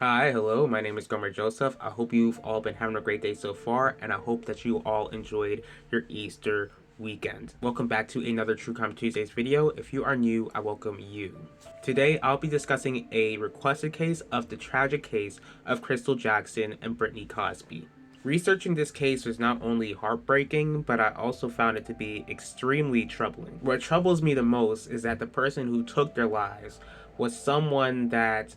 Hi, hello, my name is Gomer Joseph. I hope you've all been having a great day so far, and I hope that you all enjoyed your Easter weekend. Welcome back to another True Crime Tuesdays video. If you are new, I welcome you. Today, I'll be discussing a requested case of the tragic case of Crystal Jackson and Britney Cosby. Researching this case was not only heartbreaking, but I also found it to be extremely troubling. What troubles me the most is that the person who took their lives was someone that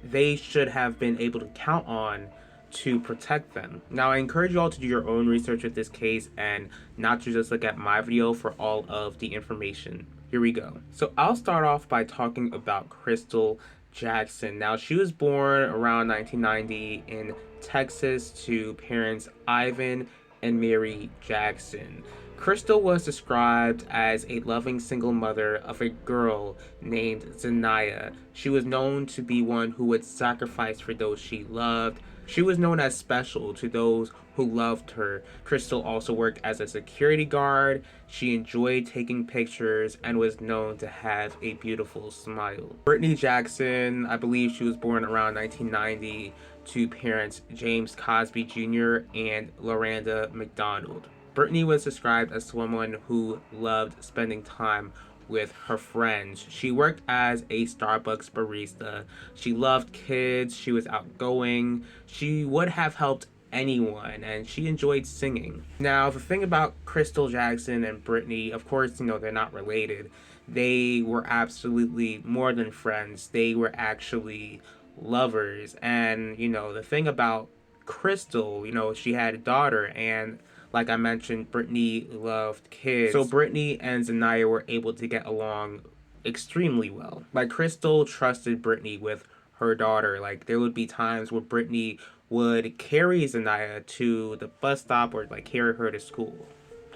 they should have been able to count on to protect them. Now, I encourage you all to do your own research with this case and not to just look at my video for all of the information. Here we go. So I'll start off by talking about Crystal Jackson. Now, she was born around 1990 in Texas to parents Ivan and Mary Jackson. Crystal was described as a loving single mother of a girl named Zanaya. She was known to be one who would sacrifice for those she loved. She was known as special to those who loved her. Crystal also worked as a security guard. She enjoyed taking pictures and was known to have a beautiful smile. Britney Jackson, I believe she was born around 1990 to parents James Cosby Jr. and Loranda McDonald. Britney was described as someone who loved spending time with her friends. She worked as a Starbucks barista. She loved kids. She was outgoing. She would have helped anyone, and she enjoyed singing. Now, the thing about Crystal Jackson and Britney, of course, they're not related. They were absolutely more than friends. They were actually lovers. And, the thing about Crystal, she had a daughter, and like I mentioned, Britney loved kids. So Britney and Zanaya were able to get along extremely well. Like, Crystal trusted Britney with her daughter. Like, there would be times where Britney would carry Zanaya to the bus stop or carry her to school.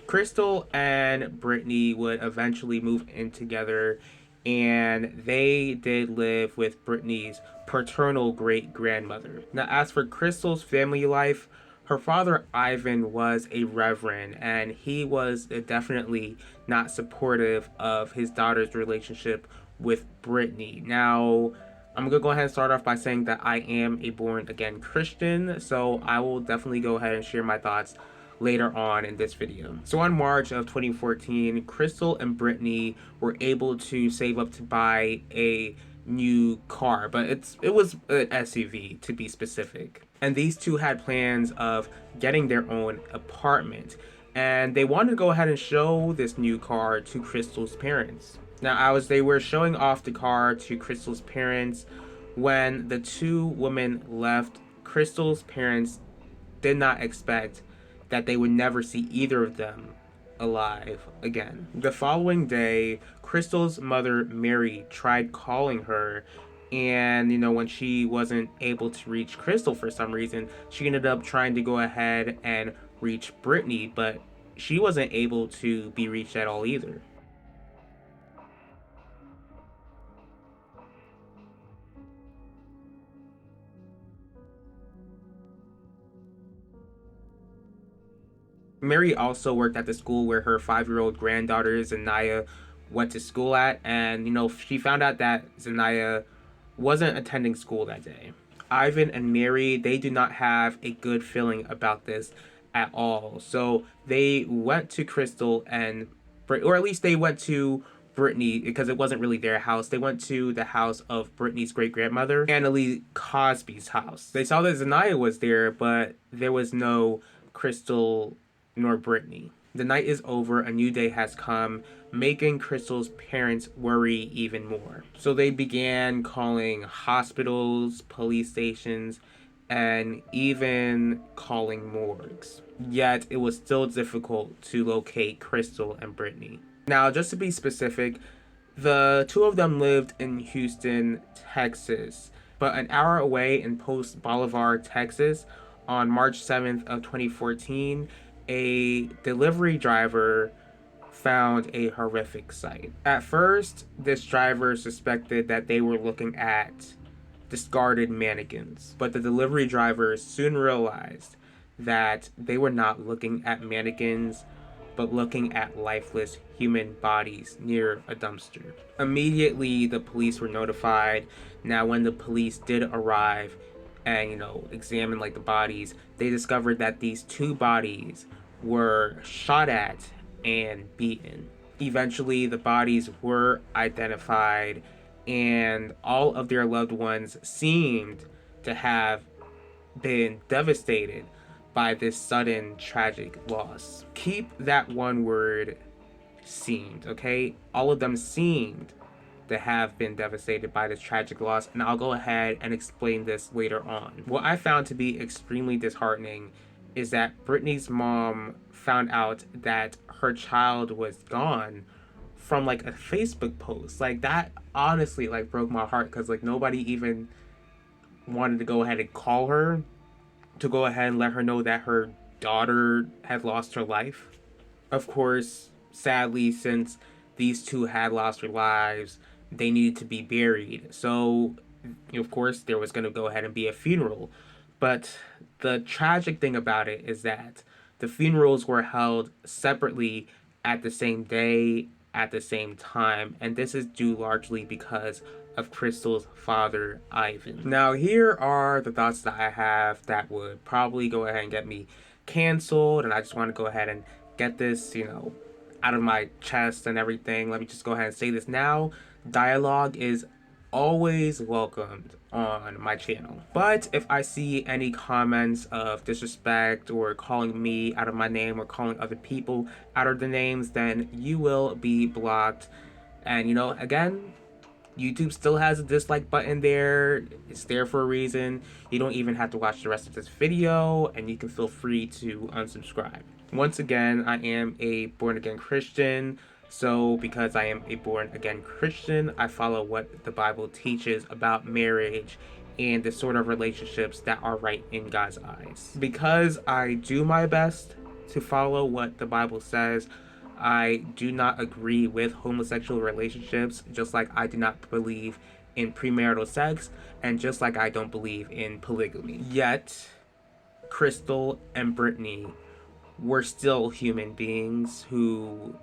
Crystal and Britney would eventually move in together, and they did live with Britney's paternal great-grandmother. Now, as for Crystal's family life, her father Ivan was a reverend, and he was definitely not supportive of his daughter's relationship with Britney. Now, I'm gonna go ahead and start off by saying that I am a born again Christian, so I will definitely go ahead and share my thoughts later on in this video. So on March of 2014, Crystal and Britney were able to save up to buy a new car, but it was an SUV to be specific. And these two had plans of getting their own apartment, and they wanted to go ahead and show this new car to Crystal's parents. Now, as they were showing off the car to Crystal's parents, when the two women left, Crystal's parents did not expect that they would never see either of them alive again. The following day, Crystal's mother, Mary, tried calling her, and when she wasn't able to reach Crystal for some reason, she ended up trying to go ahead and reach Britney, but she wasn't able to be reached at all either. Mary also worked at the school where her 5-year-old granddaughter Zanaya went to school at, and she found out that Zanaya wasn't attending school that day. Ivan and Mary, they do not have a good feeling about this at all. So they went to Crystal and, or at least they went to Britney, because it wasn't really their house. They went to the house of Britney's great-grandmother, Annalie Cosby's house. They saw that Zanaya was there, but there was no Crystal nor Britney. The night is over, a new day has come, making Crystal's parents worry even more. So they began calling hospitals, police stations, and even calling morgues. Yet it was still difficult to locate Crystal and Britney. Now, just to be specific, the two of them lived in Houston, Texas, but an hour away in Post Bolivar, Texas, on March 7th of 2014, a delivery driver found a horrific sight. At first, this driver suspected that they were looking at discarded mannequins, but the delivery driver soon realized that they were not looking at mannequins. but looking at lifeless human bodies near a dumpster. Immediately, the police were notified. Now, when the police did arrive and, examine like the bodies, they discovered that these two bodies were shot at and beaten. Eventually, the bodies were identified, and all of their loved ones seemed to have been devastated by this sudden tragic loss. Keep that one word, seemed, okay? All of them seemed to have been devastated by this tragic loss, and I'll go ahead and explain this later on. What I found to be extremely disheartening is that Britney's mom found out that her child was gone from like a Facebook post. Like that honestly like broke my heart, because like nobody even wanted to go ahead and call her to go ahead and let her know that her daughter had lost her life. Of course, sadly, since these two had lost their lives, they needed to be buried. So, of course, there was going to go ahead and be a funeral. But the tragic thing about it is that the funerals were held separately at the same day, at the same time. And this is due largely because of Crystal's father, Ivan. Now, here are the thoughts that I have that would probably go ahead and get me canceled. And I just want to go ahead and get this, out of my chest and everything. Let me just go ahead and say this now. Dialogue is always welcomed on my channel. But if I see any comments of disrespect or calling me out of my name or calling other people out of their names, then you will be blocked. And again, YouTube still has a dislike button there. It's there for a reason. You don't even have to watch the rest of this video, and you can feel free to unsubscribe. Once again, I am a born-again Christian. So because I am a born-again Christian, I follow what the Bible teaches about marriage and the sort of relationships that are right in God's eyes. Because I do my best to follow what the Bible says, I do not agree with homosexual relationships, just like I do not believe in premarital sex, and just like I don't believe in polygamy. Yet, Crystal and Britney were still human beings who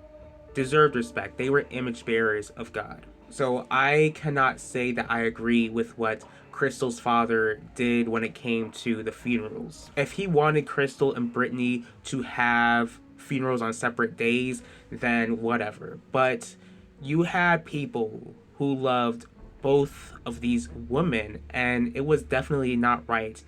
deserved respect. They were image bearers of God. So I cannot say that I agree with what Crystal's father did when it came to the funerals. If he wanted Crystal and Britney to have funerals on separate days, then whatever. But you had people who loved both of these women, and it was definitely not right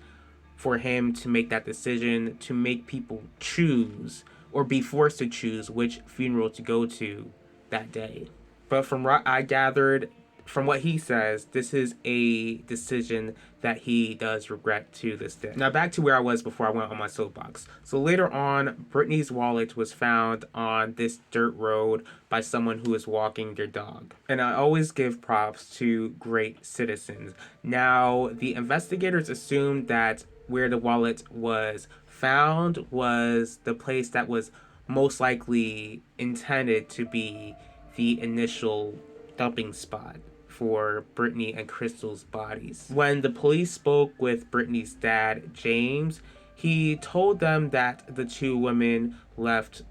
for him to make that decision, to make people choose or be forced to choose which funeral to go to that day. But from what I gathered, from what he says, this is a decision that he does regret to this day. Now back to where I was before I went on my soapbox. So later on, Britney's wallet was found on this dirt road by someone who was walking their dog. And I always give props to great citizens. Now, the investigators assumed that where the wallet was found was the place that was most likely intended to be the initial dumping spot for Britney and Crystal's bodies. When the police spoke with Britney's dad, James, he told them that the two women left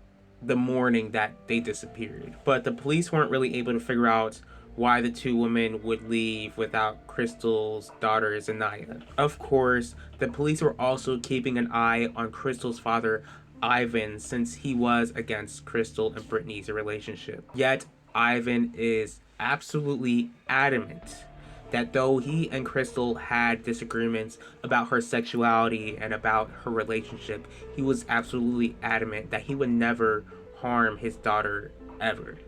the morning that they disappeared. But the police weren't really able to figure out why the two women would leave without Crystal's daughter, Zanaya. Of course, the police were also keeping an eye on Crystal's father, Ivan, since he was against Crystal and Britney's relationship. Yet, Ivan is absolutely adamant that though he and Crystal had disagreements about her sexuality and about her relationship, he was absolutely adamant that he would never harm his daughter ever.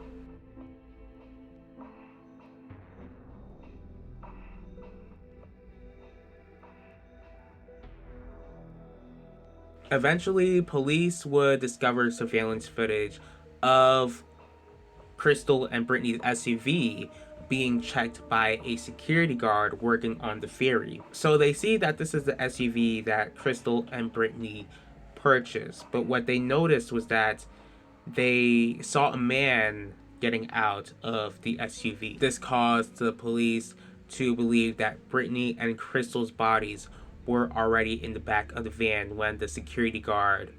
Eventually, police would discover surveillance footage of Crystal and Britney's SUV being checked by a security guard working on the ferry. So they see that this is the SUV that Crystal and Britney purchased. But what they noticed was that they saw a man getting out of the SUV. This caused the police to believe that Britney and Crystal's bodies were already in the back of the van when the security guard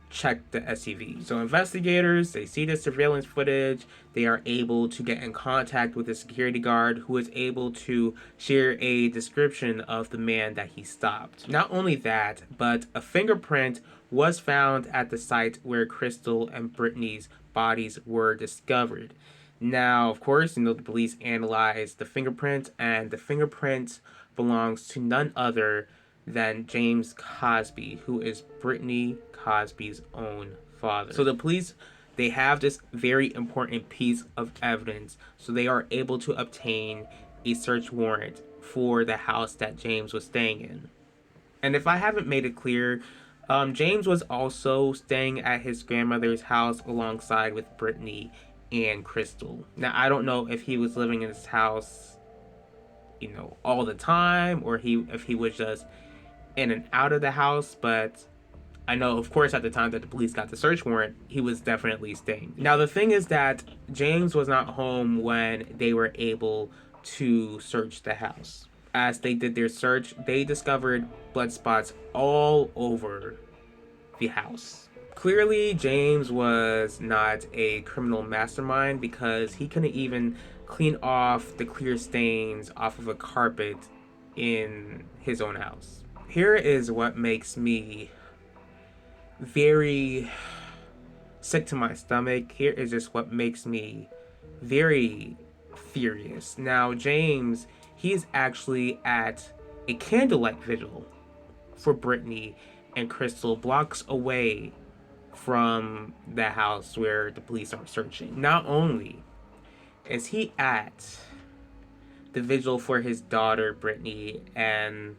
check the SUV. So investigators, they see the surveillance footage. They are able to get in contact with the security guard, who is able to share a description of the man that he stopped. Not only that, but a fingerprint was found at the site where Crystal and Britney's bodies were discovered. Now, of course, the police analyzed the fingerprint, and the fingerprint belongs to none other than James Cosby, who is Britney Cosby's own father. So the police, they have this very important piece of evidence, so they are able to obtain a search warrant for the house that James was staying in. And if I haven't made it clear, James was also staying at his grandmother's house alongside with Britney and Crystal. Now, I don't know if he was living in his house, all the time, or if he was just in and out of the house, but I know, of course, at the time that the police got the search warrant, he was definitely staying. Now, the thing is that James was not home when they were able to search the house. As they did their search, they discovered blood spots all over the house. Clearly, James was not a criminal mastermind, because he couldn't even clean off the clear stains off of a carpet in his own house. Here is what makes me very sick to my stomach. Here is just what makes me very furious. Now, James, he's actually at a candlelight vigil for Britney and Crystal, blocks away from the house where the police are searching. Not only is he at the vigil for his daughter Britney and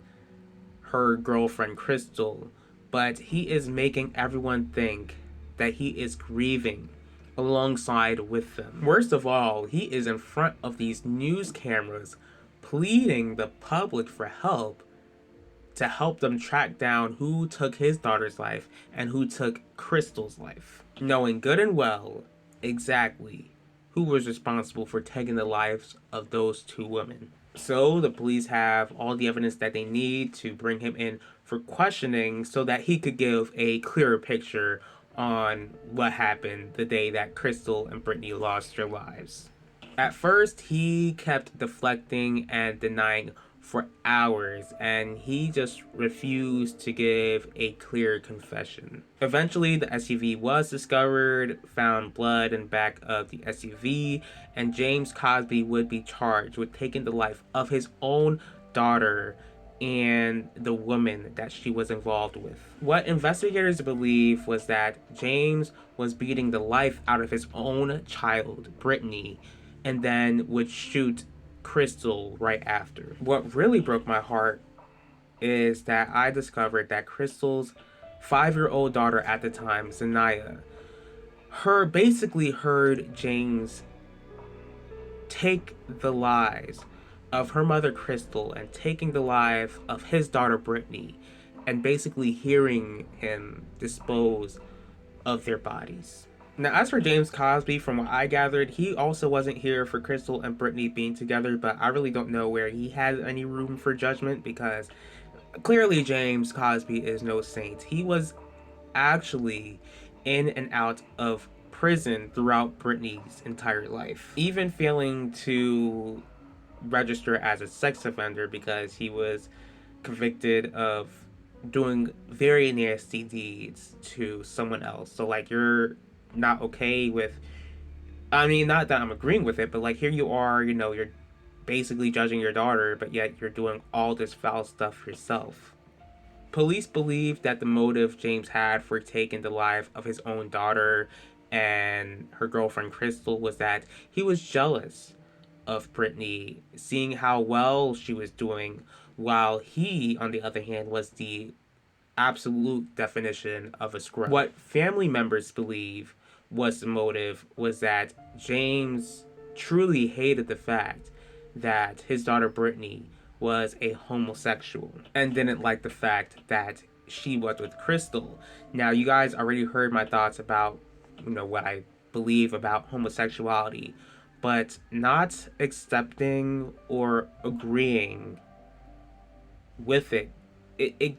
her girlfriend Crystal, but he is making everyone think that he is grieving alongside with them. Worst of all, he is in front of these news cameras pleading the public for help, to help them track down who took his daughter's life and who took Crystal's life, knowing good and well exactly who was responsible for taking the lives of those two women. So the police have all the evidence that they need to bring him in for questioning, so that he could give a clearer picture on what happened the day that Crystal and Britney lost their lives. At first, he kept deflecting and denying for hours, and he just refused to give a clear confession. Eventually, the SUV was discovered, found blood in back of the SUV, and James Cosby would be charged with taking the life of his own daughter and the woman that she was involved with. What investigators believe was that James was beating the life out of his own child, Britney, and then would shoot Crystal right after. What really broke my heart is that I discovered that Crystal's 5-year-old daughter at the time, Zanaya, basically heard James take the lives of her mother Crystal and taking the life of his daughter Britney, and basically hearing him dispose of their bodies. Now, as for James Cosby, from what I gathered, he also wasn't here for Crystal and Britney being together, but I really don't know where he has any room for judgment, because clearly James Cosby is no saint. He was actually in and out of prison throughout Britney's entire life, even failing to register as a sex offender because he was convicted of doing very nasty deeds to someone else. So, like, you're not okay with, I mean, not that I'm agreeing with it, but like, here you are, you're basically judging your daughter, but yet you're doing all this foul stuff yourself. Police believe that the motive James had for taking the life of his own daughter and her girlfriend Crystal was that he was jealous of Britney, seeing how well she was doing, while he, on the other hand, was the absolute definition of a scrub. What family members believe was the motive was that James truly hated the fact that his daughter Britney was a homosexual and didn't like the fact that she was with Crystal. Now, you guys already heard my thoughts about, what I believe about homosexuality, but not accepting or agreeing with it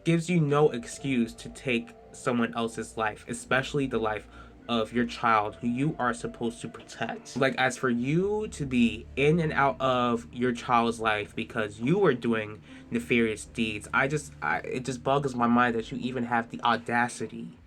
gives you no excuse to take someone else's life, especially the life of your child who you are supposed to protect. Like, as for you to be in and out of your child's life because you are doing nefarious deeds, it just boggles my mind that you even have the audacity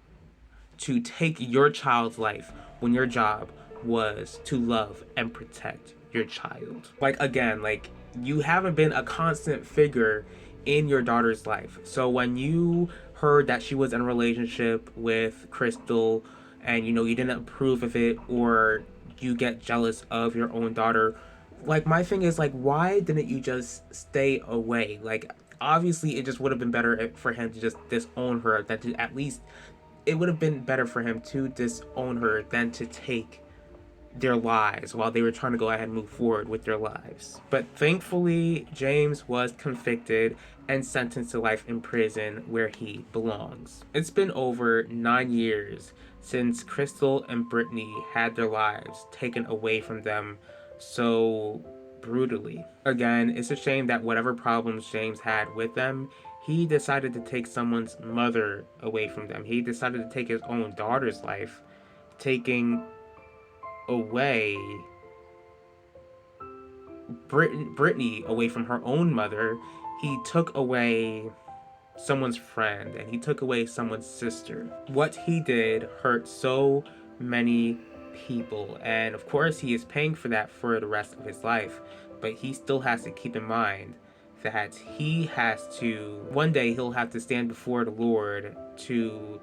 to take your child's life when your job was to love and protect your child. Like, again, like, you haven't been a constant figure in your daughter's life. So when you heard that she was in a relationship with Crystal and you didn't approve of it, or you get jealous of your own daughter, like, my thing is, like, why didn't you just stay away? Like, obviously it just would have been better for him to just disown her, than to at least it would have been better for him to disown her than to take their lives while they were trying to go ahead and move forward with their lives. But thankfully, James was convicted and sentenced to life in prison where he belongs. It's been over 9 years since Crystal and Britney had their lives taken away from them so brutally. Again, it's a shame that whatever problems James had with them, he decided to take someone's mother away from them. He decided to take his own daughter's life, taking away Britney away from her own mother. He took away someone's friend, and he took away someone's sister. What he did hurt so many people, and of course he is paying for that for the rest of his life. But he still has to keep in mind that one day he'll have to stand before the Lord to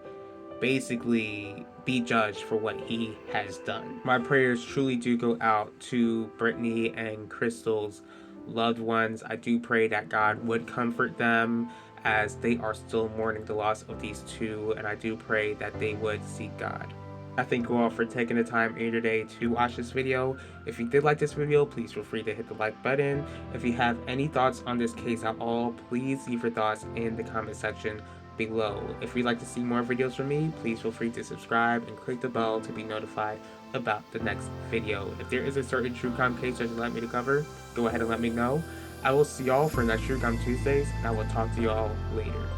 basically be judged for what he has done. My prayers truly do go out to Britney and Crystal's loved ones. I do pray that God would comfort them as they are still mourning the loss of these two, and I do pray that they would seek God. I thank you all for taking the time in your day to watch this video. If you did like this video, please feel free to hit the like button. If you have any thoughts on this case at all, please leave your thoughts in the comment section below. If you'd like to see more videos from me, please feel free to subscribe and click the bell to be notified about the next video. If there is a certain true crime case that you'd like me to cover, go ahead and let me know. I will see y'all for next True Crime Tuesdays, and I will talk to y'all later.